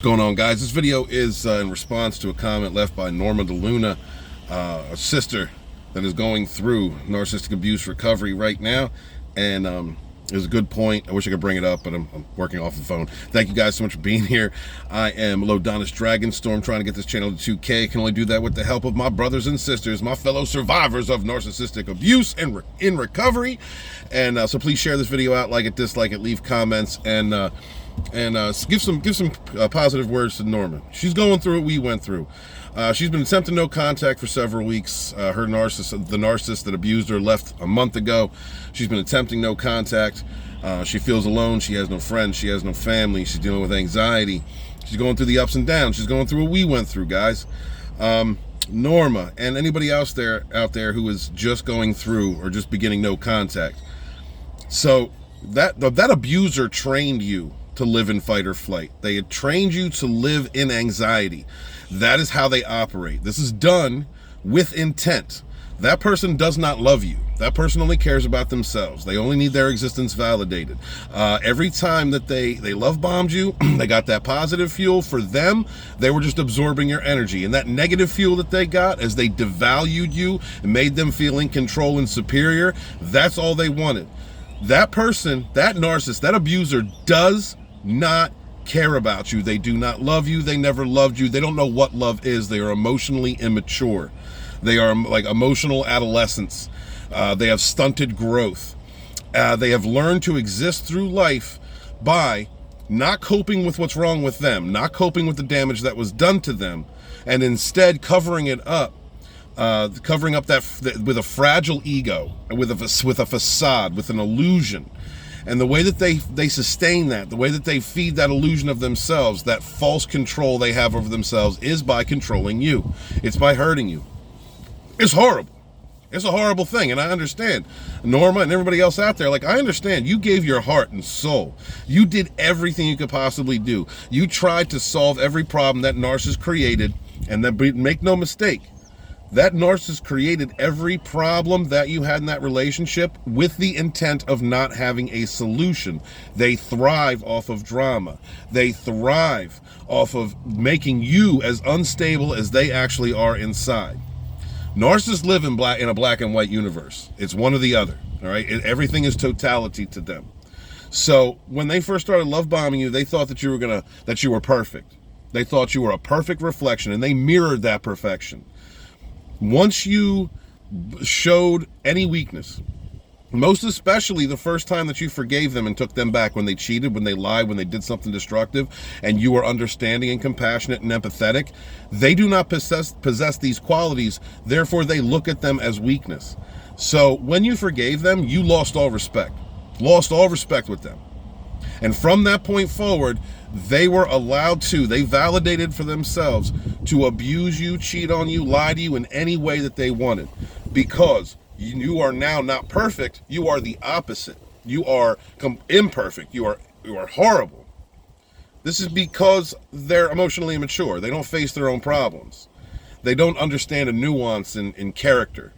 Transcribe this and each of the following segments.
What's going on, guys? This video is in response to a comment left by Norma DeLuna, a sister that is going through narcissistic abuse recovery right now, and it was a good point. I wish I could bring it up, but I'm working off the phone. Thank you guys so much for being here. I am Lodonis Dragonstorm, trying to get this channel to 2K. Can only do that with the help of my brothers and sisters, my fellow survivors of narcissistic abuse and in recovery. And so please share this video out, like it, dislike it, leave comments, and give some positive words to Norma. She's going through what we went through. She's been attempting no contact for several weeks. The narcissist that abused her left a month ago. She's been attempting no contact. She feels alone. She has no friends. She has no family. She's dealing with anxiety. She's going through the ups and downs. She's going through what we went through, guys. Norma and anybody else out there who is just going through or just beginning no contact. So that abuser trained you to live in fight or flight. They had trained you to live in anxiety. That is how they operate. This is done with intent. That person does not love you. That person only cares about themselves. They only need their existence validated. Every time that they love bombed you, they got that positive fuel. For them, they were just absorbing your energy. And that negative fuel that they got as they devalued you and made them feel in control and superior, that's all they wanted. That person, that narcissist, that abuser does not care about you. They do not love you. They never loved you. They don't know what love is. They are emotionally immature. They are like emotional adolescents. They have stunted growth. They have learned to exist through life by not coping with what's wrong with them, not coping with the damage that was done to them, and instead covering it up. Covering up that with a fragile ego, with a facade, with an illusion. And the way that they sustain that, the way that they feed that illusion of themselves, that false control they have over themselves, is by controlling you. It's by hurting you. It's horrible. It's a horrible thing, and I understand. Norma and everybody else out there, like, I understand. You gave your heart and soul. You did everything you could possibly do. You tried to solve every problem that narcissist created, and then make no mistake, that narcissist created every problem that you had in that relationship with the intent of not having a solution. They thrive off of drama. They thrive off of making you as unstable as they actually are inside. Narcissists live in a black and white universe. It's one or the other, all right? Everything is totality to them. So when they first started love bombing you, they thought that you were perfect. They thought you were a perfect reflection, and they mirrored that perfection. Once you showed any weakness, most especially the first time that you forgave them and took them back when they cheated, when they lied, when they did something destructive, and you were understanding and compassionate and empathetic, they do not possess these qualities. Therefore, they look at them as weakness. So when you forgave them, you lost all respect with them. And from that point forward, they validated for themselves to abuse you, cheat on you, lie to you in any way that they wanted. Because you are now not perfect, you are the opposite. You are imperfect, you are horrible. This is because they're emotionally immature. They don't face their own problems. They don't understand a nuance in character.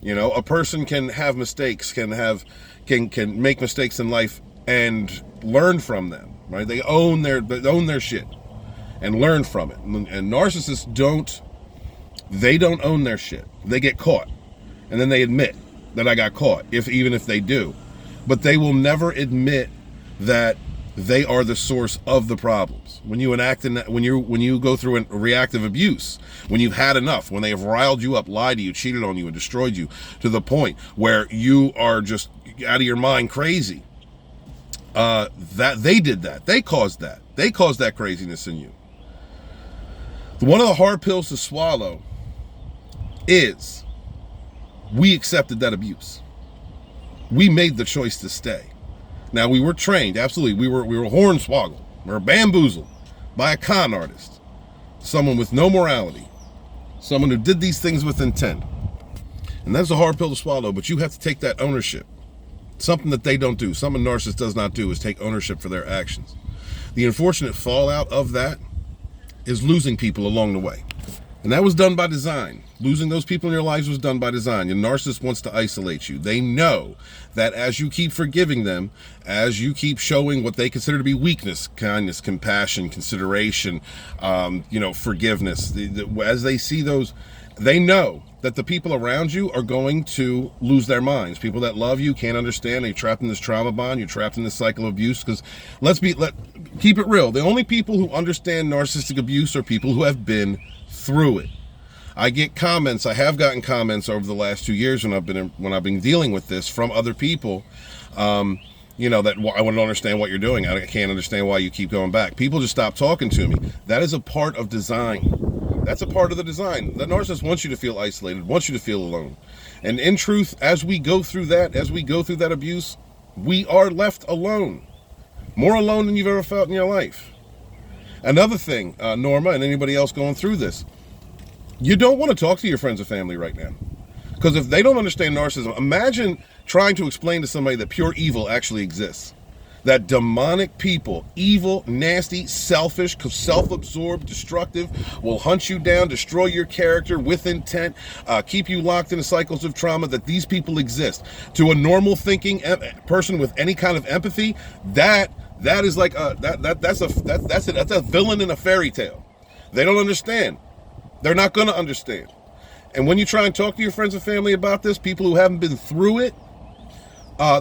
You know, a person can have mistakes, can make mistakes in life and learn from them, right? They own their shit and learn from it. And narcissists don't own their shit. They get caught, and then they admit that I got caught, even if they do. But they will never admit that they are the source of the problems. When you when you go through a reactive abuse, when you've had enough, when they have riled you up, lied to you, cheated on you, and destroyed you to the point where you are just out of your mind crazy, that they did that. They caused that craziness in you. One of the hard pills to swallow is we accepted that abuse. We made the choice to stay. Now, we were trained, absolutely. We were hornswoggled. We were bamboozled by a con artist, someone with no morality, someone who did these things with intent. And that's a hard pill to swallow, but you have to take that ownership. Something that they don't do, something a narcissist does not do, is take ownership for their actions. The unfortunate fallout of that is losing people along the way. And that was done by design. Losing those people in your lives was done by design. Your narcissist wants to isolate you. They know that as you keep forgiving them, as you keep showing what they consider to be weakness, kindness, compassion, consideration, forgiveness, as they see those, they know that the people around you are going to lose their minds. People that love you can't understand. You're trapped in this trauma bond. You're trapped in this cycle of abuse. Because keep it real. The only people who understand narcissistic abuse are people who have been through it. I get comments. I have gotten comments over the last 2 years when I've been dealing with this from other people. That I want to understand what you're doing. I can't understand why you keep going back. People just stop talking to me. That is a part of design. That's a part of the design. The narcissist wants you to feel isolated, wants you to feel alone. And in truth, as we go through that abuse, we are left alone. More alone than you've ever felt in your life. Another thing, Norma and anybody else going through this, you don't want to talk to your friends or family right now. Because if they don't understand narcissism, imagine trying to explain to somebody that pure evil actually exists. That demonic people, evil, nasty, selfish, self-absorbed, destructive, will hunt you down, destroy your character with intent, keep you locked in cycles of trauma, that these people exist. To a normal thinking person with any kind of empathy, that is like that's a villain in a fairy tale. They don't understand. They're not going to understand. And when you try and talk to your friends and family about this, people who haven't been through it,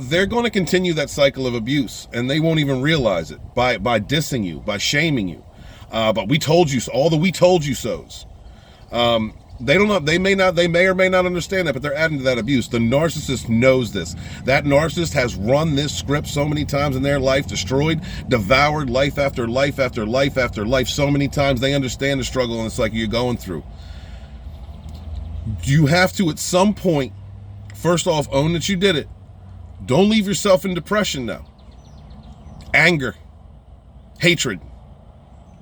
they're going to continue that cycle of abuse, and they won't even realize it by dissing you, by shaming you. But we told you so, all the we told you so's. They don't know. They may or may not understand that, but they're adding to that abuse. The narcissist knows this. That narcissist has run this script so many times in their life, destroyed, devoured life after life after life after life so many times. They understand the struggle and the cycle you're going through. You have to, at some point, first off, own that you did it. Don't leave yourself in depression now. Anger, hatred.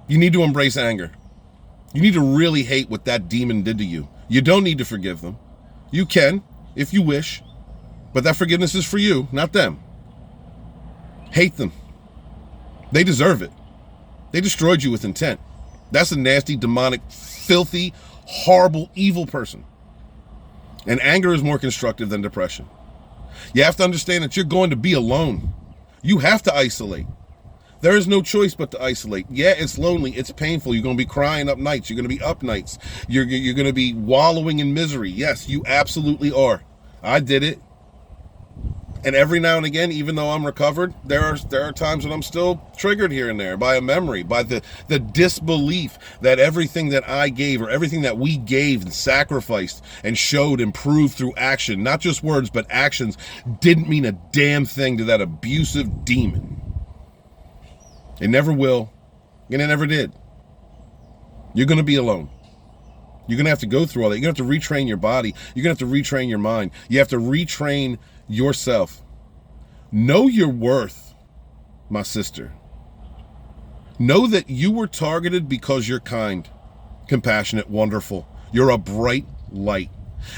You need to embrace anger. You need to really hate what that demon did to you. You don't need to forgive them. You can, if you wish, but that forgiveness is for you, not them. Hate them. They deserve it. They destroyed you with intent. That's a nasty, demonic, filthy, horrible, evil person. And anger is more constructive than depression. You have to understand that you're going to be alone. You have to isolate. There is no choice but to isolate. Yeah, it's lonely. It's painful. You're going to be crying up nights. You're going to be up nights. You're going to be wallowing in misery. Yes, you absolutely are. I did it. And every now and again, even though I'm recovered, there are times when I'm still triggered here and there by a memory, by the disbelief that everything that I gave or everything that we gave and sacrificed and showed and proved through action, not just words, but actions, didn't mean a damn thing to that abusive demon. It never will, and it never did. You're going to be alone. You're going to have to go through all that. You're going to have to retrain your body. You're going to have to retrain your mind. You have to retrain yourself. Know your worth, my sister. Know that you were targeted because you're kind, compassionate, wonderful. You're a bright light.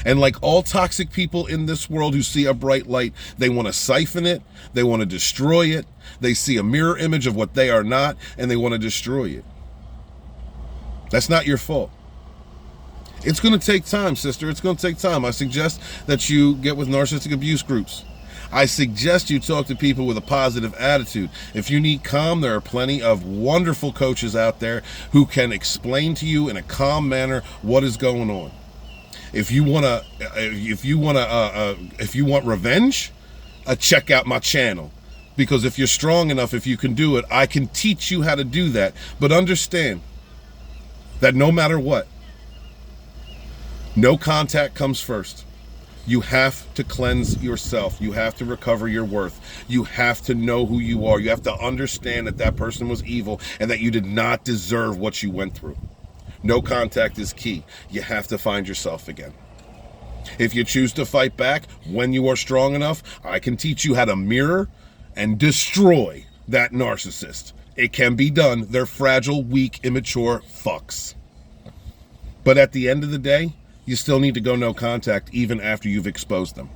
And like all toxic people in this world who see a bright light, they want to siphon it, they want to destroy it, they see a mirror image of what they are not, and they want to destroy it. That's not your fault. It's going to take time, sister. It's going to take time. I suggest that you get with narcissistic abuse groups. I suggest you talk to people with a positive attitude. If you need calm, there are plenty of wonderful coaches out there who can explain to you in a calm manner what is going on. If you want revenge, check out my channel. Because if you're strong enough, if you can do it, I can teach you how to do that. But understand that no matter what, no contact comes first. You have to cleanse yourself. You have to recover your worth. You have to know who you are. You have to understand that that person was evil and that you did not deserve what you went through. No contact is key. You have to find yourself again. If you choose to fight back when you are strong enough, I can teach you how to mirror and destroy that narcissist. It can be done. They're fragile, weak, immature fucks. But at the end of the day, you still need to go no contact even after you've exposed them.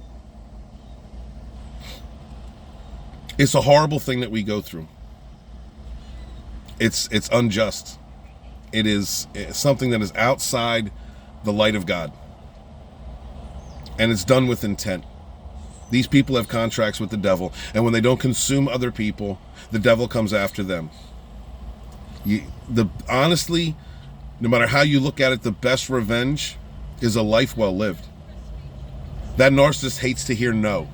It's a horrible thing that we go through. It's unjust. It is something that is outside the light of God. And it's done with intent. These people have contracts with the devil, and when they don't consume other people, the devil comes after them. Honestly, no matter how you look at it, the best revenge is a life well lived. That narcissist hates to hear no.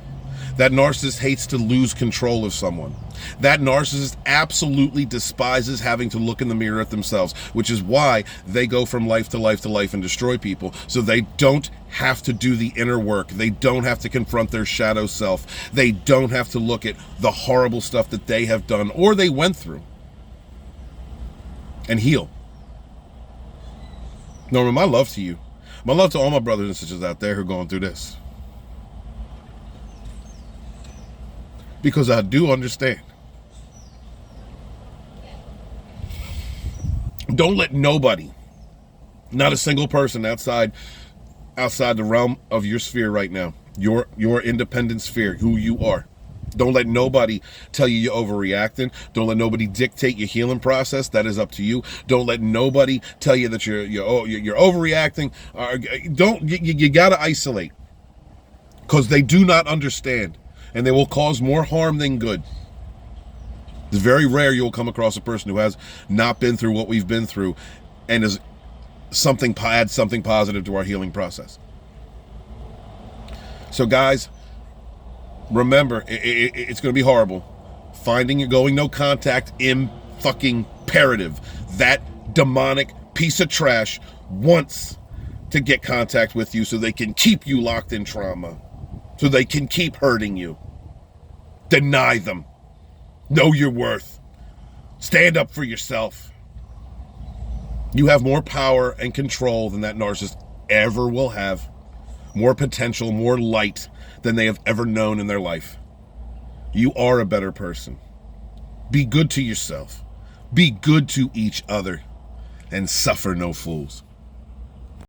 That narcissist hates to lose control of someone. That narcissist absolutely despises having to look in the mirror at themselves, which is why they go from life to life to life and destroy people, so they don't have to do the inner work. They don't have to confront their shadow self. They don't have to look at the horrible stuff that they have done or they went through and heal. Norman, my love to you. My love to all my brothers and sisters out there who are going through this. Because I do understand. Don't let nobody, not a single person outside the realm of your sphere right now, your independent sphere, who you are. Don't let nobody tell you you're overreacting. Don't let nobody dictate your healing process. That is up to you. Don't let nobody tell you that you're overreacting. You gotta isolate, because they do not understand, and they will cause more harm than good. It's very rare you'll come across a person who has not been through what we've been through and is adds something positive to our healing process. So guys, remember, it's going to be horrible. Finding and going no contact fucking imperative. That demonic piece of trash wants to get contact with you so they can keep you locked in trauma, so they can keep hurting you. Deny them. Know your worth. Stand up for yourself. You have more power and control than that narcissist ever will have. More potential, more light than they have ever known in their life. You are a better person. Be good to yourself. Be good to each other. And suffer no fools.